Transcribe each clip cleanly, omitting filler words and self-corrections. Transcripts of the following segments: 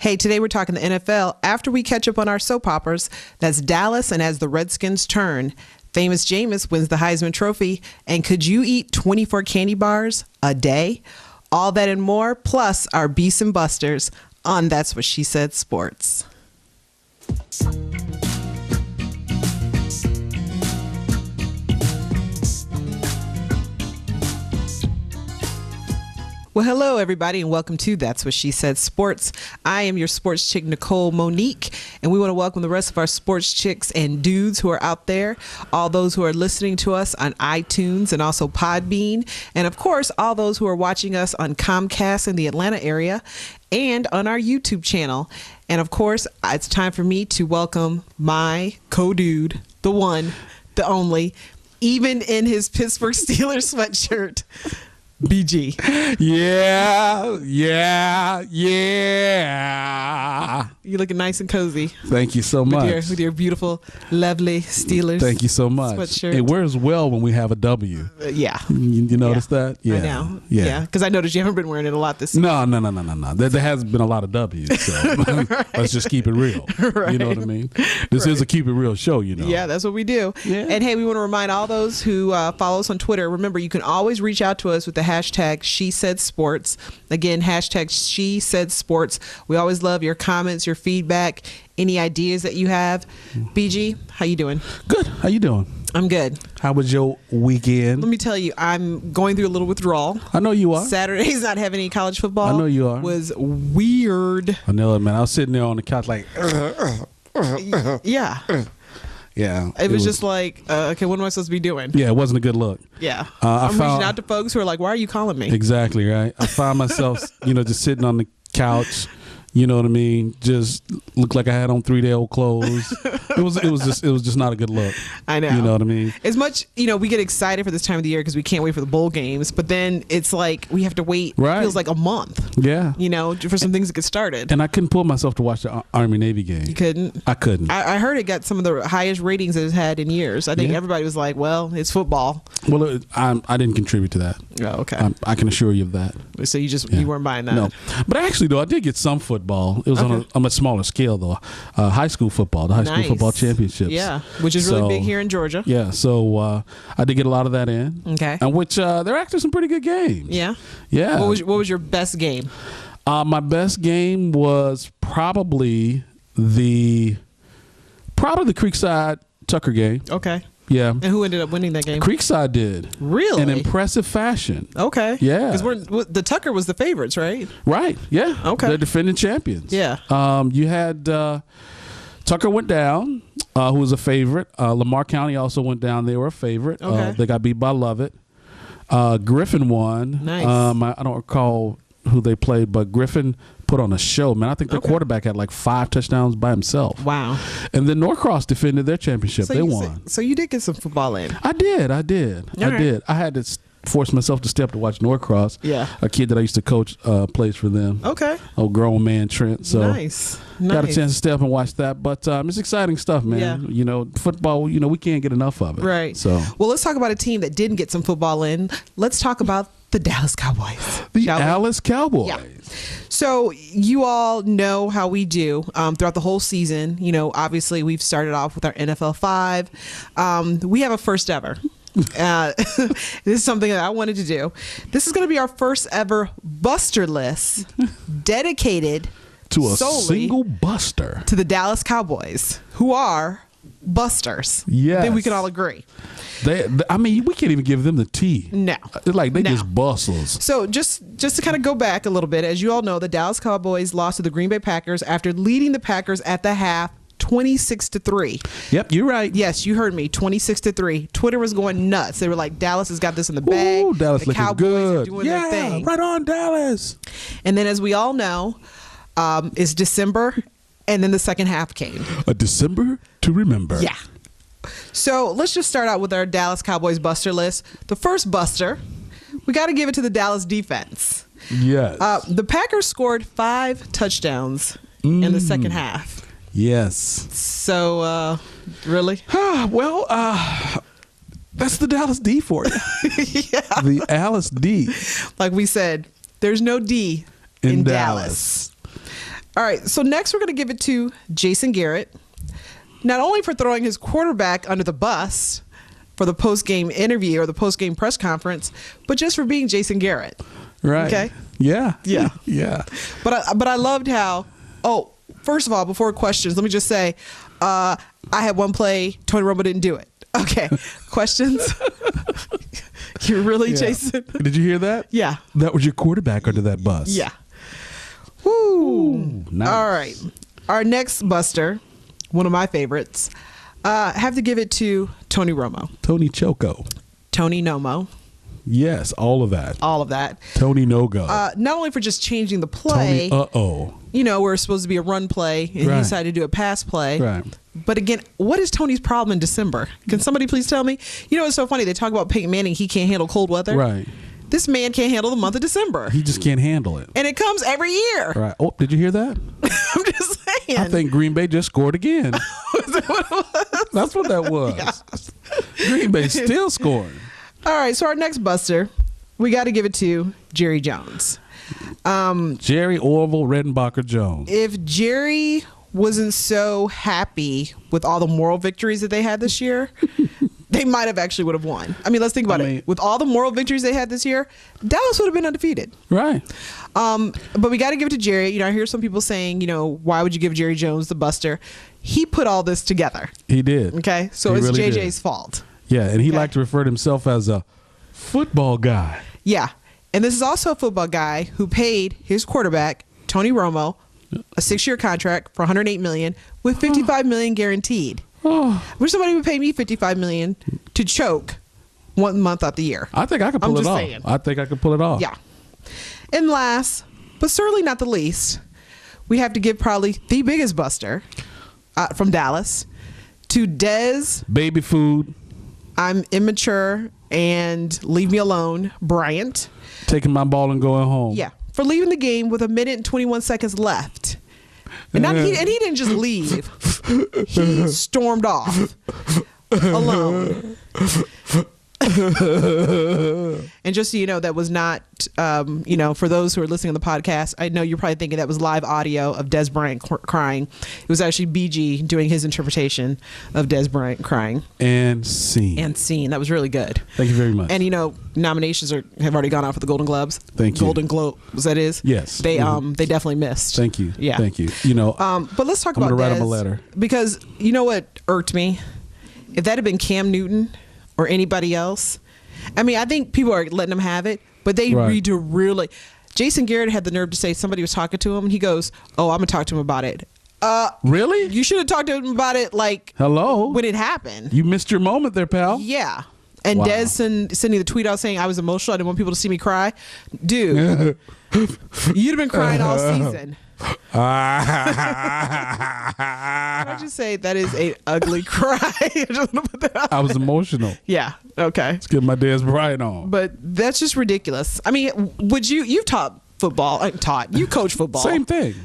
Hey, today we're talking the NFL after we catch up on our soap operas. That's Dallas and As the Redskins Turn. Famous Jameis wins the Heisman Trophy. And could you eat 24 candy bars a day? All that and more, plus our Beasts and Busters on That's What She Said Sports. Well, hello, everybody, and welcome to That's What She Said Sports. I am your sports chick, Nicole Monique, and we want to welcome the rest of our sports chicks and dudes who are out there, all those who are listening to us on iTunes and also Podbean, and, of course, all those who are watching us on Comcast in the Atlanta area and on our YouTube channel. And, of course, it's time for me to welcome my co-dude, the one, the only, even in his Pittsburgh Steelers sweatshirt, BG. Yeah. You're looking nice and cozy. Thank you so much. With your beautiful, lovely Steelers. Thank you so much. Sweatshirt. It wears well when we have a W. Yeah. You notice that? Yeah. I know. Yeah. Because I noticed you haven't been wearing it a lot this year. No. There hasn't been a lot of W's. So right. Let's just keep it real. Right. You know what I mean? This is a keep it real show, you know. Yeah, that's what we do. Yeah. And hey, we want to remind all those who follow us on Twitter. Remember, you can always reach out to us with the hashtag #SheSaidSports. Again, hashtag #SheSaidSports. We always love your comments, your feedback, any ideas that you have. BG, how you doing? Good. How you doing? I'm good. How was your weekend? Let me tell you, I'm going through a little withdrawal. I know you are. Saturday's not having any college football. I know you are. Was weird. I know it, man. I was sitting there on the couch like, yeah. Yeah. It was just like, okay, what am I supposed to be doing? Yeah, it wasn't a good look. Yeah. I'm reaching out to folks who are like, why are you calling me? Exactly, right? I found myself, just sitting on the couch, you know what I mean? Just looked like I had on 3-day-old clothes. It was just not a good look. I know. You know what I mean? As much, we get excited for this time of the year because we can't wait for the bowl games, but then it's like we have to wait. Right. It feels like a month. Yeah. For some things to get started. And I couldn't pull myself to watch the Army-Navy game. You couldn't? I couldn't. I heard it got some of the highest ratings it has had in years. I think everybody was like, well, it's football. Well, I didn't contribute to that. Oh, okay. I can assure you of that. So you weren't buying that? No. But actually, though, I did get some football. It was on a much smaller scale, though. High school football, the high school football championships. Yeah, which is really big here in Georgia. Yeah, so I did get a lot of that in. Okay. And which they're actually some pretty good games. Yeah? Yeah. What was your best game? My best game was probably the Creekside Tucker game. Okay. Yeah. And who ended up winning that game? Creekside did. Really? In impressive fashion. Okay. Yeah. Because the Tucker was the favorites, right? Right. Yeah. Okay. They're defending champions. Yeah. You had Tucker went down, who was a favorite. Lamar County also went down. They were a favorite. Okay. They got beat by Lovett. Griffin won. Nice. I don't recall who they played, but Griffin put on a show, man. I think their quarterback had like 5 touchdowns by himself. Wow. And then Norcross defended their championship. They won. So you did get some football in. I did. I did. I had to force myself to step to watch Norcross. Yeah. A kid that I used to coach plays for them. Okay. Old grown man Trent. So nice. Got a chance to step and watch that. But it's exciting stuff, man. Yeah. Football, we can't get enough of it. Right. So well, let's talk about a team that didn't get some football in. Let's talk about the Dallas Cowboys. The Dallas Cowboys. Yeah. So you all know how we do throughout the whole season. Obviously we've started off with our NFL 5. We have a first ever. This is something that I wanted to do. This is going to be our first ever Buster list dedicated to a single buster to the Dallas Cowboys, who are busters. Yes. I think we can all agree. We can't even give them the T. No. It's like they just bustles. So just to kind of go back a little bit, as you all know, the Dallas Cowboys lost to the Green Bay Packers after leading the Packers at the half 26-3. Yep, you're right. Yes, you heard me. 26-3. Twitter was going nuts. They were like, Dallas has got this in the bag. Ooh, Dallas the Cowboys good. Are doing their thing. Right on, Dallas. And then, as we all know, it's December, and then the second half came. A December to remember. Yeah. So let's just start out with our Dallas Cowboys buster list. The first buster, we got to give it to the Dallas defense. Yes. The Packers scored 5 touchdowns in the second half. Yes. So, really? Well, that's the Dallas D for you. Yeah. The Dallas D. Like we said, there's no D in Dallas. All right. So next we're going to give it to Jason Garrett, not only for throwing his quarterback under the bus for the post-game interview or the post-game press conference, but just for being Jason Garrett. Right. Okay. Yeah. Yeah. Yeah. But I loved how. Oh, first of all, before questions, let me just say, I had one play. Tony Romo didn't do it. Okay. Questions? You really, Jason? Did you hear that? Yeah. That was your quarterback under that bus. Yeah. Woo. Ooh, nice. All right. Our next buster, one of my favorites, have to give it to Tony Romo. Tony Choco. Tony Nomo. Yes, all of that. All of that. Tony No-Go. Not only for just changing the play. Tony Uh-oh. You know, we're supposed to be a run play, and he decided to do a pass play. Right. But again, what is Tony's problem in December? Can somebody please tell me? You know, it's so funny. They talk about Peyton Manning. He can't handle cold weather. Right. This man can't handle the month of December. He just can't handle it. And it comes every year. Right. Oh, did you hear that? I'm just saying. I think Green Bay just scored again. Is that what it was? That's what that was. Yeah. Green Bay still scoring. All right. So our next buster, we got to give it to Jerry Jones. Jerry Orville Redenbacher Jones. If Jerry wasn't so happy with all the moral victories that they had this year, they might have actually would have won. I mean, let's think about it. With all the moral victories they had this year, Dallas would have been undefeated. Right. But we got to give it to Jerry. You know, I hear some people saying, you know, why would you give Jerry Jones the buster? He put all this together. He did. Okay. So it's really JJ's fault. Yeah. And he liked to refer to himself as a football guy. Yeah. And this is also a football guy who paid his quarterback, Tony Romo, a 6-year contract for $108 million with $55 million guaranteed. I wish somebody would pay me $55 million to choke 1 month out the year. I think I could pull it off. Saying. I think I could pull it off. Yeah. And last, but certainly not the least, we have to give probably the biggest buster from Dallas to Dez. Baby food. I'm immature and leave me alone, Bryant. Taking my ball and going home. Yeah. For leaving the game with 1 minute and 21 seconds left. And he didn't just leave. He stormed off alone. And just so you know, that was not, for those who are listening on the podcast, I know you're probably thinking that was live audio of Dez Bryant crying. It was actually BG doing his interpretation of Dez Bryant crying. And scene. That was really good. Thank you very much. And, nominations have already gone out for the Golden Globes. Thank you. Golden Globes, that is. Yes. They definitely missed. Thank you. Yeah. Thank you. But let's talk about Dez. I'm going to write him a letter. Because you know what irked me? If that had been Cam Newton or anybody else, I mean, I think people are letting him have it, but they need to really. Jason Garrett had the nerve to say somebody was talking to him, and he goes, "Oh, I'm gonna talk to him about it." Really? You should have talked to him about it, when it happened. You missed your moment there, pal. Yeah. And Dez sending the tweet out saying I was emotional. I didn't want people to see me cry. Dude, you'd have been crying all season. Can I just say that is an ugly cry? I was emotional. Yeah. Okay. Let's get my Dez Bryant on. But that's just ridiculous. I mean, you've taught football? You coach football. Same thing.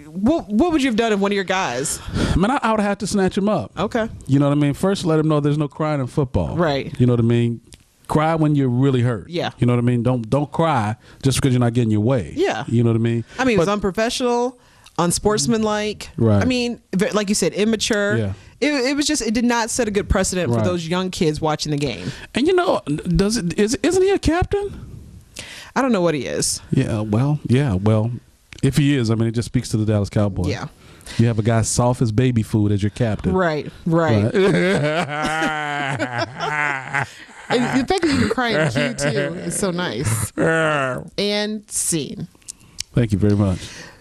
What would you have done if one of your guys? I mean, I would have had to snatch him up. Okay. You know what I mean? First, let him know there's no crying in football. Right. You know what I mean? Cry when you're really hurt. Yeah. You know what I mean? Don't cry just because you're not getting your way. Yeah. You know what I mean? I mean, it was unprofessional, unsportsmanlike. Right. I mean, like you said, immature. Yeah. It was just, it did not set a good precedent for those young kids watching the game. And isn't he a captain? I don't know what he is. Yeah. Well, if he is, I mean, it just speaks to the Dallas Cowboys. Yeah. You have a guy soft as baby food as your captain. Right. And the fact that you can cry in Q too is so nice. And scene. Thank you very much.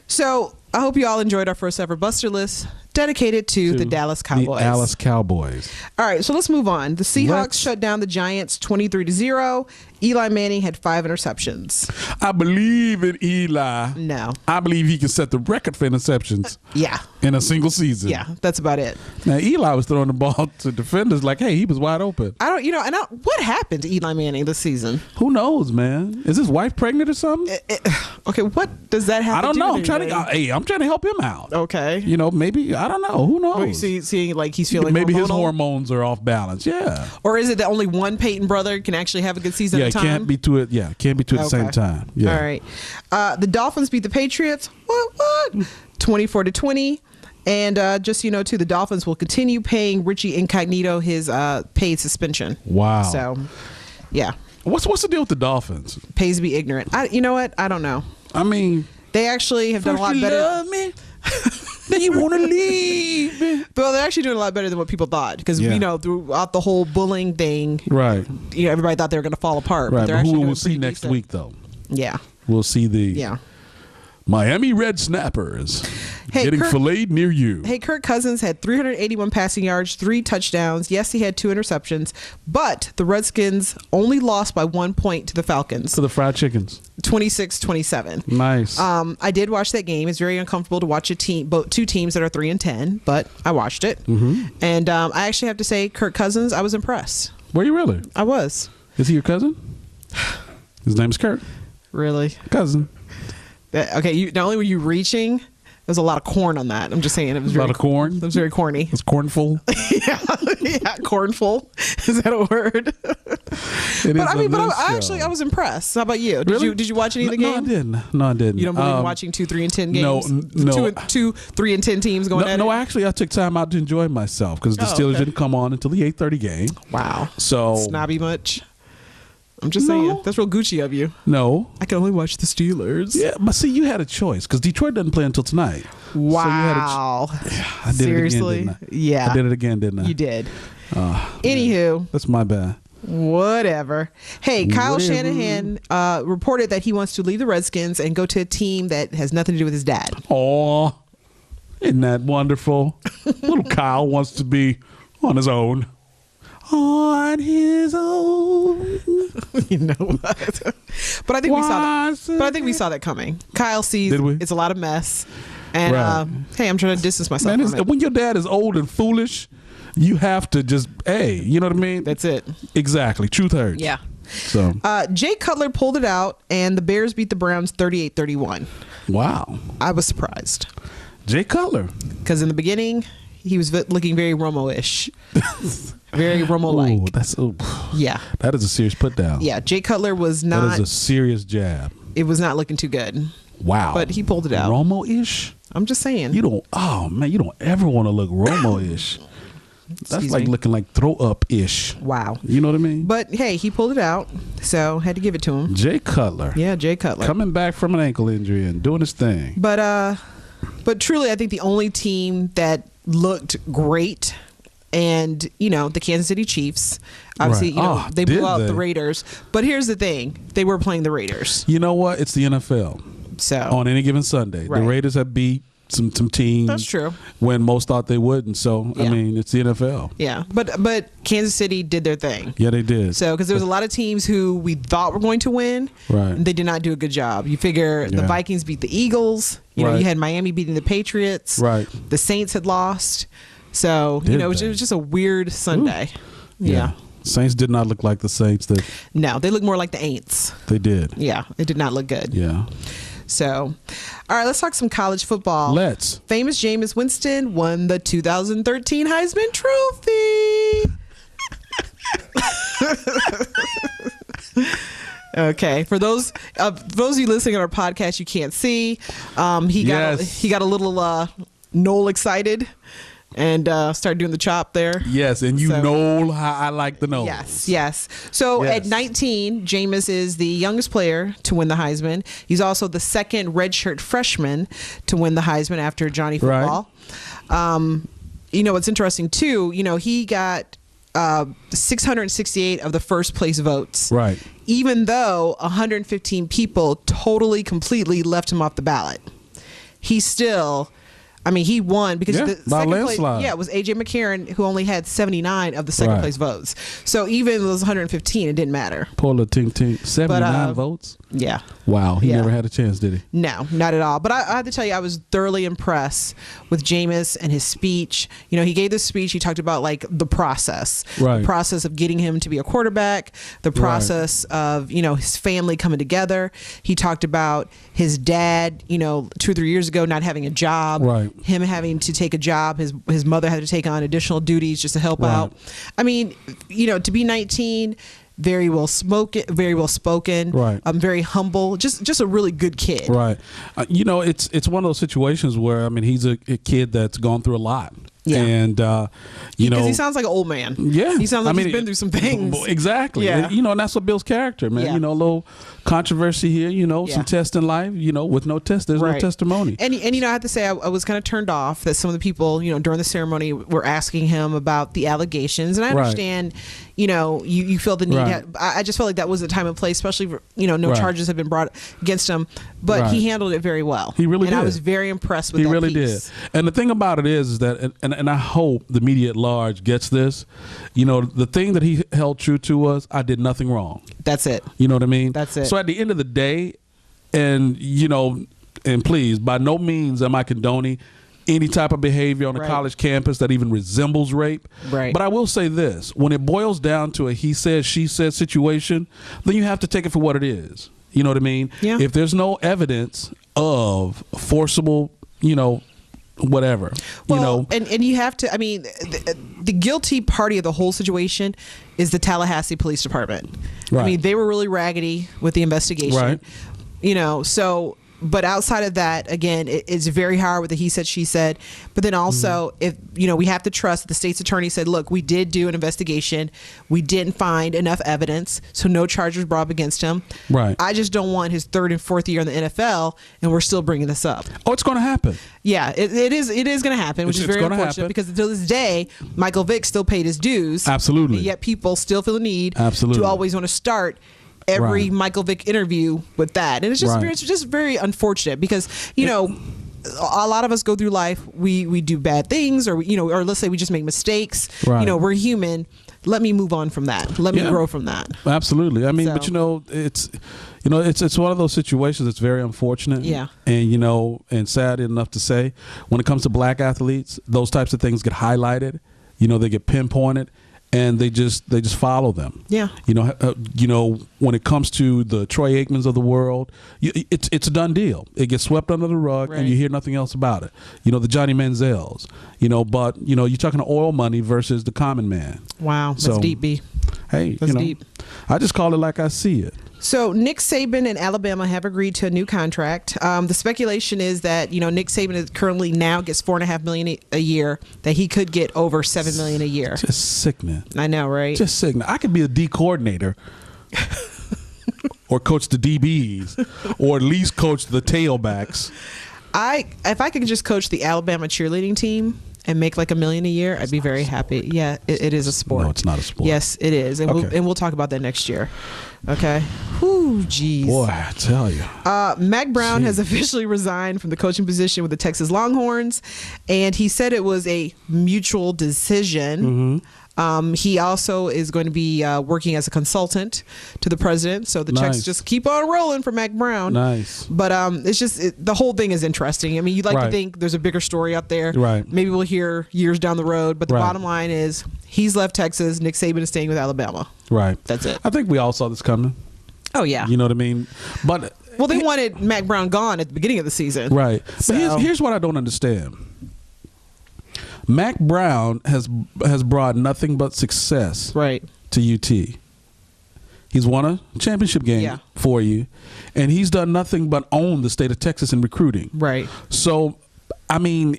So I hope you all enjoyed our first ever Buster List dedicated to the Dallas Cowboys. The Dallas Cowboys. All right, so let's move on. The Seahawks shut down the Giants 23-0. Eli Manning had 5 interceptions. I believe in Eli. No. I believe he can set the record for interceptions. Yeah. In a single season. Yeah, that's about it. Now, Eli was throwing the ball to defenders like, hey, he was wide open. What happened to Eli Manning this season? Who knows, man? Is his wife pregnant or something? Okay, what does that have to do with I'm trying to help him out. Okay. Maybe, I don't know. Who knows? Well, you seeing like he's feeling maybe hormonal? His hormones are off balance. Yeah. Or is it that only one Peyton brother can actually have a good season? same time? Can't be two at the same time. Yeah. All right. The Dolphins beat the Patriots. What? 24-20. And just too, the Dolphins will continue paying Richie Incognito his paid suspension. Wow. So, yeah. What's the deal with the Dolphins? Pays to be ignorant. You know what? I don't know. I mean, they actually have done a lot better. Love me. Then you want to leave me. Well, they're actually doing a lot better than what people thought because throughout the whole bullying thing, right? Everybody thought they were going to fall apart. Right. But they're But actually who we'll see next week, though? Yeah. We'll see the Miami Red Snappers getting filleted near you. Hey, Kirk Cousins had 381 passing yards, 3 touchdowns. Yes, he had 2 interceptions, but the Redskins only lost by 1 point to the Falcons. To the Fried Chickens. 26-27. Nice. I did watch that game. It's very uncomfortable to watch two teams that are 3-10, but I watched it. Mm-hmm. And I actually have to say, Kirk Cousins, I was impressed. Were you really? I was. Is he your cousin? His name is Kurt. Really? Cousin. Okay, not only were you reaching, there's a lot of corn on that. I'm just saying it was a lot of corn. It was very corny. It's cornful. yeah, cornful. Is that a word? I was impressed. How about you? Did you watch any of the game? No, I didn't. You don't believe in watching 2 3-10 games? No. Two 3-10 teams going at it? No, actually, I took time out to enjoy myself because the Steelers didn't come on until the 8:30 game. Wow. So snobby much? I'm just saying. That's real Gucci of you. No. I can only watch the Steelers. Yeah, but see, you had a choice because Detroit doesn't play until tonight. Wow. So I did Seriously? it again, didn't I? Yeah. I did it again, didn't I? You did. Anywho. That's my bad. Whatever. Hey, Kyle Shanahan reported that he wants to leave the Redskins and go to a team that has nothing to do with his dad. Aw. Isn't that wonderful? Little Kyle wants to be on his own. On his own. You know what? But I think we saw that coming. Kyle sees it's a lot of mess. And hey, I'm trying to distance myself from it. When your dad is old and foolish, you have to just, you know what I mean? That's it. Exactly. Truth hurts. Yeah. So Jay Cutler pulled it out, and the Bears beat the Browns 38-31. Wow. I was surprised. Jay Cutler. Because in the beginning, he was looking very Romo-ish. Very Romo-like. Yeah. That is a serious put down. Yeah. Jay Cutler was not. That is a serious jab. It was not looking too good. Wow. But he pulled it out. Romo-ish? I'm just saying. You don't ever want to look Romo-ish. That's like looking like throw up-ish. Wow. You know what I mean? But hey, he pulled it out, so had to give it to him. Jay Cutler. Yeah, Jay Cutler. Coming back from an ankle injury and doing his thing. But truly, I think the only team that looked great, and the Kansas City Chiefs, obviously, they blew out the Raiders. But here's the thing: they were playing the Raiders. You know what? It's the NFL. So on any given Sunday, the Raiders have beat some teams. That's true. When most thought they wouldn't. So I mean, it's the NFL. Yeah, but Kansas City did their thing. Yeah, they did. So because there was a lot of teams who we thought were going to win, and they did not do a good job. You figure the Vikings beat the Eagles. You had Miami beating the Patriots. Right. The Saints had lost. So it was just a weird Sunday. Yeah. Saints did not look like the Saints that. No, they looked more like the Aints. They did. Yeah, it did not look good. Yeah. So, all right, let's talk some college football. Let's. Famous Jameis Winston won the 2013 Heisman Trophy. Okay, for those of you listening on our podcast, you can't see. He got a little Noel excited and started doing the chop there. Yes, and know how I like the nose. Yes. So at 19, Jameis is the youngest player to win the Heisman. He's also the second redshirt freshman to win the Heisman after Johnny Football. Right. What's interesting too, he got 668 of the first place votes. Right. Even though 115 people completely left him off the ballot. He still... he won because the second place, it was A.J. McCarron, who only had 79 of the second place votes. So even those 115, it didn't matter. Poor little tink, 79 votes? Yeah. Wow, he never had a chance, did he? No, not at all. But I have to tell you, I was thoroughly impressed with Jameis and his speech. He gave this speech. He talked about the process, the process of getting him to be a quarterback, the process of his family coming together. He talked about his dad, 2 or 3 years ago not having a job, him having to take a job. His mother had to take on additional duties just to help out. To be 19. very well spoken, right. Very humble, just a really good kid. Right. It's one of those situations where, I mean, he's a kid that's gone through a lot. Yeah. And, because he sounds like an old man. Yeah. He sounds like he's been through some things. Exactly. Yeah. And, and that's what builds character, man. Yeah. A little controversy here, some test in life, with no test, there's no testimony. And I have to say, I was kind of turned off that some of the people, during the ceremony were asking him about the allegations. And I understand, you feel the need. Right. I just felt like that was the time and place, especially, no charges have been brought against him. But he handled it very well. He really did. And I was very impressed with that. He really piece. did. And the thing about it is that, and I hope the media at large gets this, the thing that he held true to was, I did nothing wrong. That's it. You know what I mean? That's it. So at the end of the day, and please, by no means am I condoning any type of behavior on a college campus that even resembles rape. Right. But I will say this, when it boils down to a he said, she said situation, then you have to take it for what it is. You know what I mean? Yeah. If there's no evidence of forcible, whatever, and you have to, the guilty party of the whole situation is the Tallahassee Police Department. Right. I mean, they were really raggedy with the investigation. Right. But outside of that, again, it's very hard with the he said, she said. But then also, if we have to trust that the state's attorney said, look, we did do an investigation. We didn't find enough evidence, so no charges brought up against him. Right. I just don't want his third and fourth year in the NFL, and we're still bringing this up. Oh, it's going to happen. Yeah, it is going to happen, which is very unfortunate because until this day, Michael Vick still paid his dues. Absolutely. And yet people still feel the need Absolutely. to always want to start every Michael Vick interview with that. And it's just Right. it's just very unfortunate because, a lot of us go through life, we do bad things or let's say we just make mistakes. Right. We're human. Let me move on from that. Let me grow from that. Absolutely. I mean, but it's one of those situations that's very unfortunate. Yeah. And and sad enough to say, when it comes to black athletes, those types of things get highlighted. They get pinpointed. And they just follow them. Yeah. When it comes to the Troy Aikmans of the world, it's a done deal. It gets swept under the rug, and you hear nothing else about it. The Johnny Manziels. But you're talking oil money versus the common man. Wow, that's deep, B. Hey, that's deep. I just call it like I see it. So Nick Saban and Alabama have agreed to a new contract. The speculation is that Nick Saban is currently now gets $4.5 million a year. That he could get over $7 million a year. Just sickening. I know, right? Just sickening. I could be a D coordinator, or coach the DBs, or at least coach the tailbacks. If I could just coach the Alabama cheerleading team and make like $1 million a year, I'd be very happy. Yeah, it is a sport. No, it's not a sport. Yes, it is, and we'll talk about that next year. Okay. Whew, geez. Boy, I tell you. Mac Brown has officially resigned from the coaching position with the Texas Longhorns, and he said it was a mutual decision. He also is going to be working as a consultant to the president, so the checks just keep on rolling for Mac Brown. Nice. But it's just the whole thing is interesting. I mean, you'd like to think there's a bigger story out there. Right. Maybe we'll hear years down the road, but the bottom line is he's left Texas. Nick Saban is staying with Alabama. Right. That's it. I think we all saw this coming. Oh, yeah. You know what I mean? But well, they wanted Mac Brown gone at the beginning of the season. Right. So. But here's what I don't understand. Mac Brown has brought nothing but success to UT. He's won a championship game for you, and he's done nothing but own the state of Texas in recruiting. Right. So, I mean,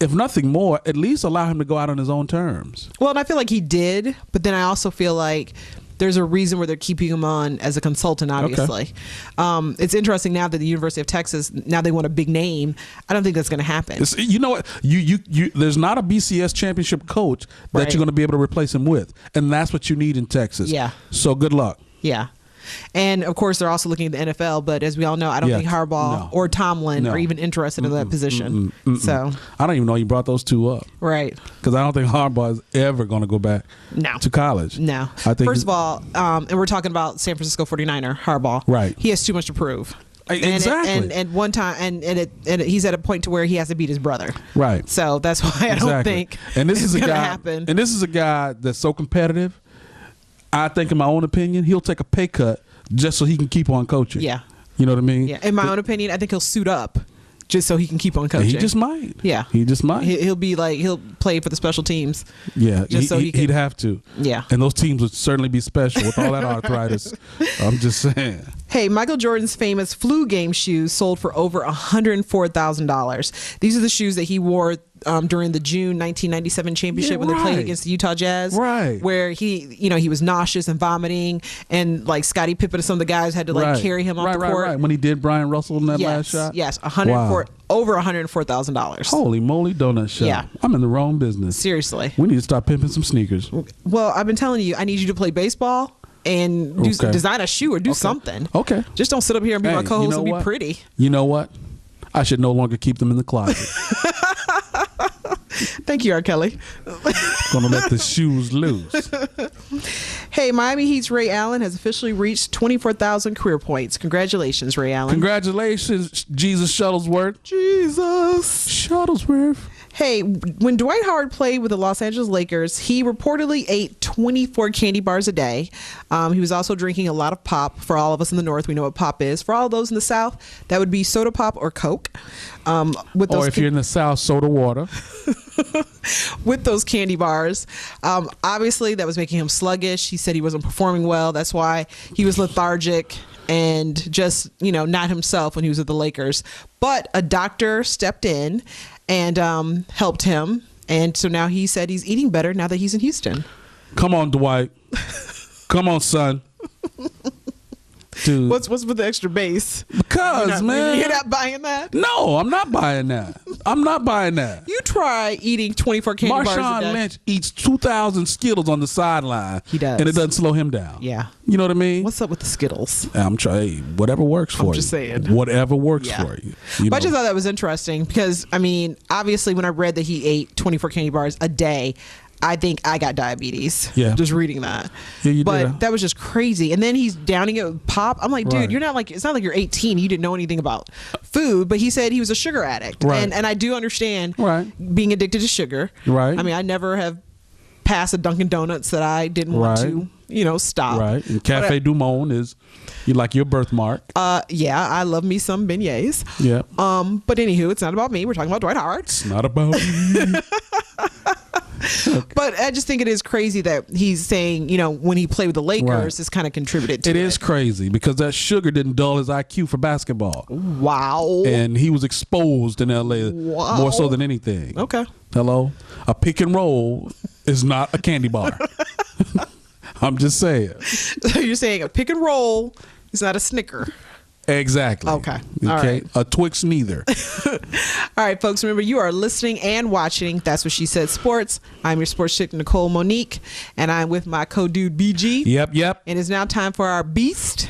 if nothing more, at least allow him to go out on his own terms. Well, and I feel like he did, but then I also feel like there's a reason where they're keeping him on as a consultant, obviously. Okay. It's interesting now that the University of Texas, now they want a big name. I don't think that's going to happen. You know what? You there's not a BCS championship coach that you're going to be able to replace him with. And that's what you need in Texas. Yeah. So good luck. Yeah. And, of course, they're also looking at the NFL. But as we all know, I don't think Hardball or Tomlin are even interested in that position. So I don't even know you brought those two up. Right. Because I don't think Hardball is ever going to go back to college. No. I think First of all, and we're talking about San Francisco 49er, Hardball. Right. He has too much to prove. Exactly. And one time, and he's at a point to where he has to beat his brother. Right. So that's why I don't think it's going to happen. And this is a guy that's so competitive. I think, in my own opinion, he'll take a pay cut just so he can keep on coaching. Yeah. You know what I mean? Yeah. In my own opinion, I think he'll suit up just so he can keep on coaching. He just might. Yeah. He just might. He'll be like, he'll play for the special teams. Yeah. Just so he'd have to. Yeah. And those teams would certainly be special with all that arthritis. I'm just saying. Hey, Michael Jordan's famous flu game shoes sold for over $104,000. These are the shoes that he wore during the June 1997 championship when they played against the Utah Jazz. Right. Where he was nauseous and vomiting, and like Scottie Pippen and some of the guys had to carry him off the court. Right. When he did Brian Russell in that last shot. Yes. Over $104,000. Holy moly donut shop. Yeah. I'm in the wrong business. Seriously. We need to start pimping some sneakers. Well, I've been telling you, I need you to play baseball and design a shoe or do something. Okay. Just don't sit up here and be my co-host and be pretty. You know what? I should no longer keep them in the closet. Thank you, R. Kelly. Gonna let the shoes loose. Hey, Miami Heat's Ray Allen has officially reached 24,000 career points. Congratulations, Ray Allen. Congratulations, Jesus Shuttlesworth. Jesus Shuttlesworth. Hey, when Dwight Howard played with the Los Angeles Lakers, he reportedly ate 24 candy bars a day. He was also drinking a lot of pop. For all of us in the North, we know what pop is. For all those in the South, that would be soda pop or Coke. Or if you're in the South, soda water. With those candy bars. Obviously, that was making him sluggish. He said he wasn't performing well. That's why he was lethargic and just, not himself when he was with the Lakers. But a doctor stepped in and helped him. And so now he said he's eating better now that he's in Houston. Come on, Dwight. Come on, son. Dude. What's with the extra bass? Because, man. You're not buying that? No, I'm not buying that. I'm not buying that. You try eating 24 candy bars a day. Marshawn Lynch eats 2,000 Skittles on the sideline. He does. And it doesn't slow him down. Yeah. You know what I mean? What's up with the Skittles? I'm trying. Whatever works for you. I'm just saying. Whatever works for you. But I just thought that was interesting because, obviously when I read that he ate 24 candy bars a day, I think I got diabetes. Yeah. Just reading that. Yeah, you but did. That was just crazy. And then he's downing it with pop. I'm like, dude, you're not like, it's not like you're 18. You didn't know anything about food. But he said he was a sugar addict. Right. And I do understand being addicted to sugar. Right. I never have passed a Dunkin' Donuts that I didn't want to, stop. Right. And Cafe Du Monde is like your birthmark. Yeah, I love me some beignets. Yeah. But anywho, it's not about me. We're talking about Dwight Howard. It's not about me. Okay. But I just think it is crazy that he's saying, when he played with the Lakers, it's kind of contributed to it. It is crazy because that sugar didn't dull his IQ for basketball. Wow. And he was exposed in LA more so than anything. Okay. Hello? A pick and roll is not a candy bar. I'm just saying. So you're saying a pick and roll is not a Snicker. Exactly. Okay. All right. A Twix neither. All right, folks. Remember, you are listening and watching That's What She Said Sports. I'm your sports chick, Nicole Monique, and I'm with my co-dude, BG. Yep. And it's now time for our Beast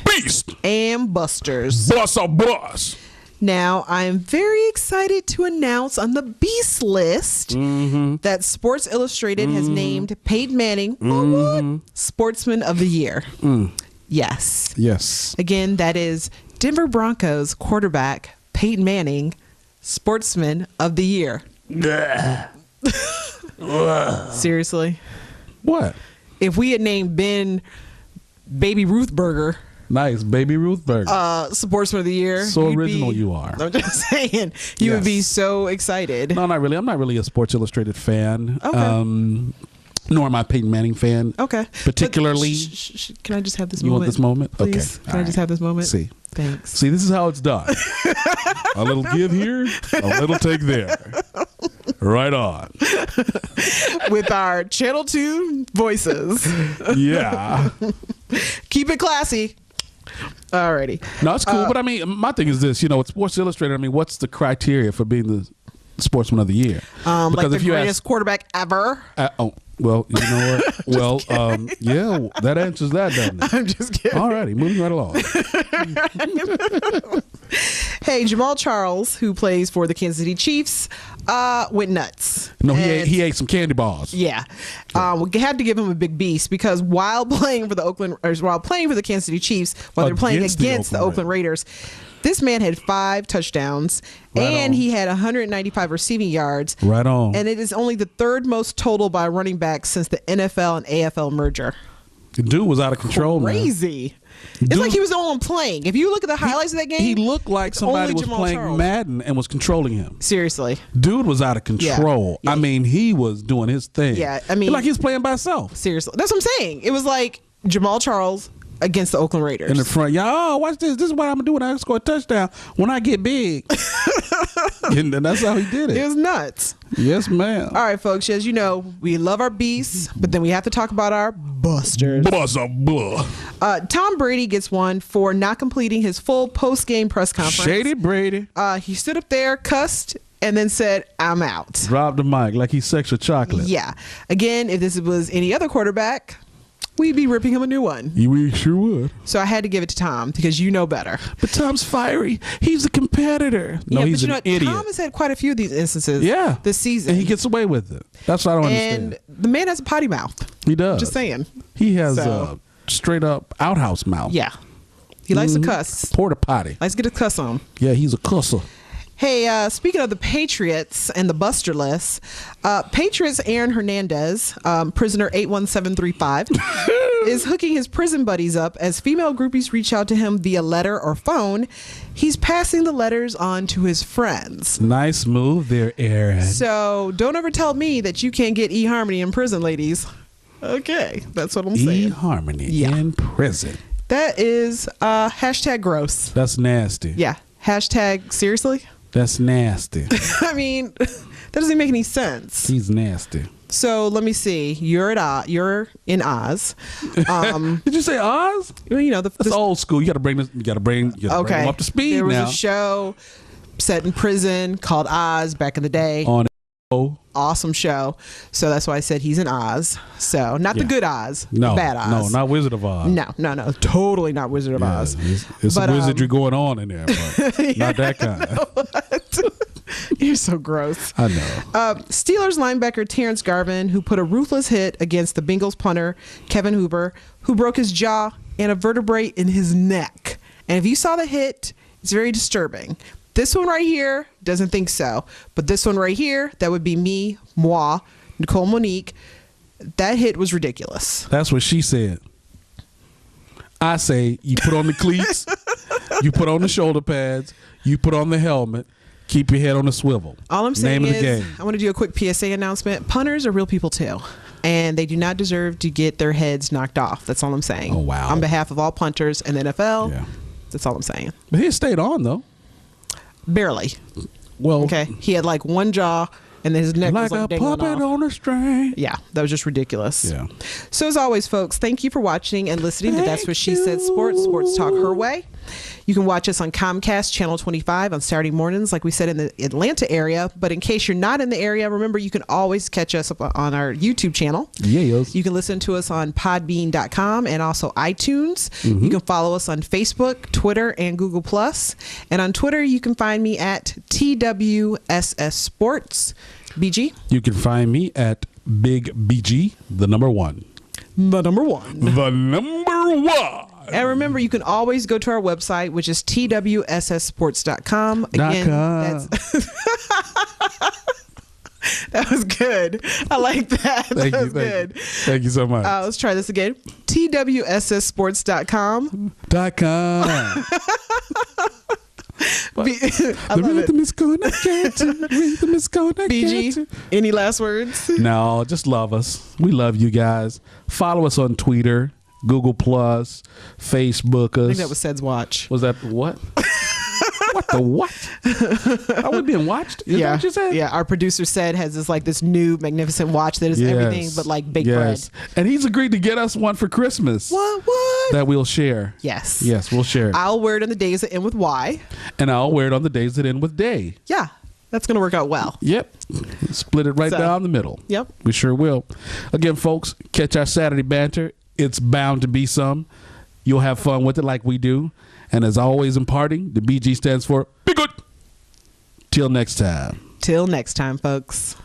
and Busters. Boss. Now, I'm very excited to announce on the Beast list that Sports Illustrated has named Peyton Manning Sportsman of the Year. Yes. Again, that is Denver Broncos quarterback Peyton Manning, Sportsman of the Year. Seriously? What? If we had named Ben Baby Ruth Burger. Nice, Baby Ruth Burger. Sportsman of the Year. So original you are. I'm just saying. You would be so excited. No, not really. I'm not really a Sports Illustrated fan. Okay. Nor am I a Peyton Manning fan. Okay. Particularly. Can I just have this moment? moment? Want this moment? Please? Okay. Can I just have this moment? See. Thanks. See, this is how it's done. A little give here, a little take there. Right on. With our Channel 2 voices. Yeah. Keep it classy. Alrighty. No, it's cool. But my thing is this, with Sports Illustrated, what's the criteria for being the Sportsman of the Year? Because like the greatest quarterback ever. Well, you know what? Well, yeah, that answers that, doesn't it? I'm just kidding. All righty, moving right along. Hey, Jamaal Charles, who plays for the Kansas City Chiefs, went nuts. No, he ate some candy bars. Yeah, we had to give him a big beast because while playing for the Kansas City Chiefs, while they're playing against the Oakland Raiders. This man had 5 touchdowns, and he had 195 receiving yards. Right on. And it is only the 3rd most total by running back since the NFL and AFL merger. The dude was out of control, Crazy. man. It's like he was the only one playing. If you look at the highlights of that game, he looked like somebody was playing Charles. Madden and was controlling him. Seriously. Dude was out of control. Yeah. I mean, he was doing his thing. Yeah, I mean, like he was playing by himself. Seriously. That's what I'm saying. It was like Jamaal Charles against the Oakland Raiders. In the front, y'all, watch this. This is what I'm going to do when I score a touchdown when I get big. And that's how he did it. It was nuts. Yes, ma'am. All right, folks. As you know, we love our beasts, but then we have to talk about our busters. Tom Brady gets one for not completing his full post-game press conference. Shady Brady. He stood up there, cussed, and then said, "I'm out." Dropped the mic like he's sexual chocolate. Yeah. Again, if this was any other quarterback, we'd be ripping him a new one. We sure would. So I had to give it to Tom because you know better. But Tom's fiery. He's a competitor. No, he's an idiot. Tom has had quite a few of these instances this season. And he gets away with it. That's what I don't understand. And the man has a potty mouth. He does. Just saying. He has a straight up outhouse mouth. Yeah. He likes to cuss. Porta potty. Likes to get a cuss on. Yeah, he's a cusser. Hey, speaking of the Patriots and the Buster list, Patriots Aaron Hernandez, prisoner 81735, is hooking his prison buddies up as female groupies reach out to him via letter or phone. He's passing the letters on to his friends. Nice move there, Aaron. So don't ever tell me that you can't get eHarmony in prison, ladies. Okay, that's what I'm saying. eHarmony in prison. That is hashtag gross. That's nasty. Yeah. Hashtag seriously? That's nasty. I mean, that doesn't make any sense. He's nasty. So let me see. You're in Oz. Did you say Oz? You know, that's old school. You got to bring this. You got to bring them up to speed. There was now. A show set in prison called Oz back in the day. On awesome show. So that's why I said he's in Oz. So not the good Oz, no, the bad Oz. No, not Wizard of Oz. No, totally not Wizard of Oz. It's some wizardry going on in there, but not that kind. You're so gross. I know. Steelers linebacker Terence Garvin, who put a ruthless hit against the Bengals punter Kevin Huber, who broke his jaw and a vertebrae in his neck. And if you saw the hit, it's very disturbing. This one right here doesn't think so. But this one right here, that would be moi, Nicole, Monique. That hit was ridiculous. That's what she said. I say you put on the cleats, you put on the shoulder pads, you put on the helmet, keep your head on a swivel. All I'm saying is, game. I want to do a quick PSA announcement. Punters are real people too. And they do not deserve to get their heads knocked off. That's all I'm saying. Oh, wow. On behalf of all punters in the NFL, that's all I'm saying. But he stayed on, though. Barely. Well, okay. He had like one jaw, and then his neck was like dangling off. Like a puppet on a string. Yeah, that was just ridiculous. Yeah. So as always, folks, thank you for watching and listening to That's What She Said Sports Talk Her Way. You can watch us on Comcast Channel 25 on Saturday mornings, like we said, in the Atlanta area. But in case you're not in the area, remember, you can always catch us up on our YouTube channel. Yes. You can listen to us on podbean.com and also iTunes. Mm-hmm. You can follow us on Facebook, Twitter, and Google+. And on Twitter, you can find me at TWSS Sports. BG? You can find me at Big BG, the number one. The number one. The number one. And remember, you can always go to our website, which is twssports.com. Again, that was good. I like that. That was good. Thank you so much. Let's try this again. twssports.com. The rhythm is connected. Rhythm is connected. BG, any last words? No, just love us. We love you guys. Follow us on Twitter, Google Plus, Facebook us. I think that was Sed's watch. Was that what? What the what? Are we being watched? Is that what you said? Yeah, our producer said has this new magnificent watch that is everything but like baked bread. And he's agreed to get us one for Christmas. What? That we'll share. Yes. Yes, we'll share it. I'll wear it on the days that end with Y. And I'll wear it on the days that end with day. Yeah. That's going to work out well. Yep. Split it right down the middle. Yep. We sure will. Again, folks, catch our Saturday banter. It's bound to be some. You'll have fun with it like we do. And as always in parting, the BG stands for Be Good. Till next time. Till next time, folks.